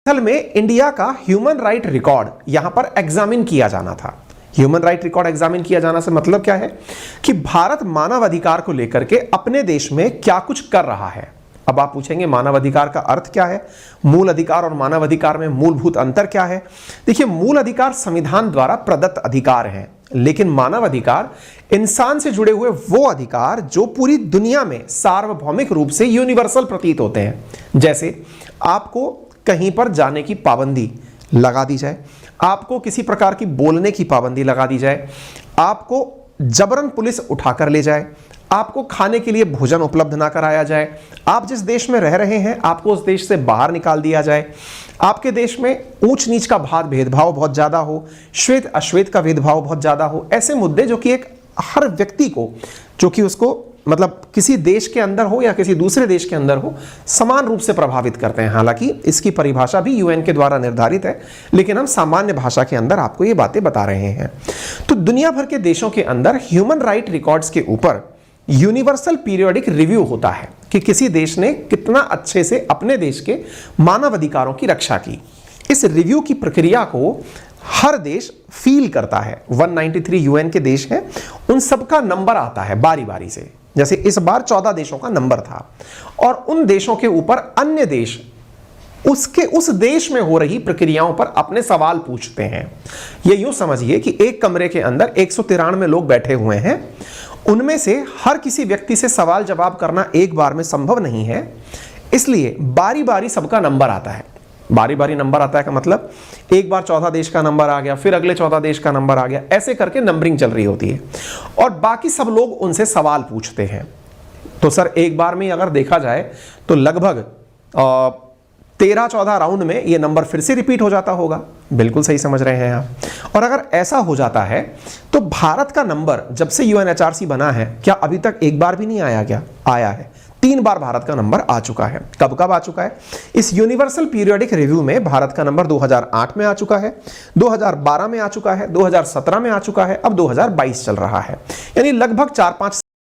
असल में इंडिया का ह्यूमन राइट रिकॉर्ड यहां पर एग्जामिन किया जाना था। ह्यूमन राइट रिकॉर्ड एग्जामिन किया जाना से मतलब क्या है कि भारत मानव अधिकार को लेकर के अपने देश में क्या कुछ कर रहा है। अब आप पूछेंगे मानव अधिकार का अर्थ क्या है, मूल अधिकार और मानव अधिकार में मूलभूत अंतर क्या है। देखिए, मूल अधिकार संविधान द्वारा प्रदत्त अधिकार हैं, लेकिन मानव अधिकार इंसान से जुड़े हुए वो अधिकार जो पूरी दुनिया में सार्वभौमिक रूप से यूनिवर्सल प्रतीत होते हैं। जैसे आपको कहीं पर जाने की पाबंदी लगा दी जाए, आपको किसी प्रकार की बोलने की पाबंदी लगा दी जाए, आपको जबरन पुलिस उठाकर ले जाए, आपको खाने के लिए भोजन उपलब्ध ना कराया जाए, आप जिस देश में रह रहे हैं आपको उस देश से बाहर निकाल दिया जाए, आपके देश में ऊंच नीच का भेदभाव बहुत ज्यादा हो, श्वेत अश्वेत का भेदभाव बहुत ज्यादा हो। ऐसे मुद्दे जो कि एक हर व्यक्ति को, जो कि उसको मतलब किसी देश के अंदर हो या किसी दूसरे देश के अंदर हो, समान रूप से प्रभावित करते हैं। हालांकि इसकी परिभाषा भी यूएन के द्वारा निर्धारित है, लेकिन हम सामान्य भाषा के अंदर आपको ये बातें बता रहे हैं। तो दुनिया भर के देशों के अंदर ह्यूमन राइट रिकॉर्ड्स के ऊपर यूनिवर्सल पीरियोडिक रिव्यू होता है कि किसी देश ने कितना अच्छे से अपने देश के मानव अधिकारों की रक्षा की। इस रिव्यू की प्रक्रिया को हर देश फील करता है। 193 यूएन के देश हैं, उन सबका नंबर आता है बारी बारी से। जैसे इस बार 14 देशों का नंबर था और उन देशों के ऊपर अन्य देश उस देश में हो रही प्रक्रियाओं पर अपने सवाल पूछते हैं। ये यूं समझिए कि एक कमरे के अंदर 193 लोग बैठे हुए हैं, उनमें से हर किसी व्यक्ति से सवाल जवाब करना एक बार में संभव नहीं है, इसलिए बारी बारी सबका नंबर आता है। बारी बारी नंबर आता है का मतलब एक बार 14 देश का नंबर आ गया, फिर अगले 14 देश का नंबर आ गया, ऐसे करके नंबरिंग चल रही होती है और बाकी सब लोग उनसे सवाल पूछते हैं। तो सर एक बार में अगर देखा जाए तो लगभग 13-14 राउंड में ये नंबर फिर से रिपीट हो जाता होगा। बिल्कुल सही समझ रहे हैं आप। और अगर ऐसा हो जाता है तो भारत का नंबर जब से यूएनएचआरसी बना है, क्या अभी तक एक बार भी नहीं आया? क्या आया है? 3 बार भारत का नंबर आ चुका है। कब कब आ चुका है? इस यूनिवर्सल पीरियोडिक रिव्यू में भारत का नंबर 2008 में आ चुका है, 2012 में आ चुका है, 2017 में आ चुका है, अब 2022 चल रहा है। यानी लगभग 4-5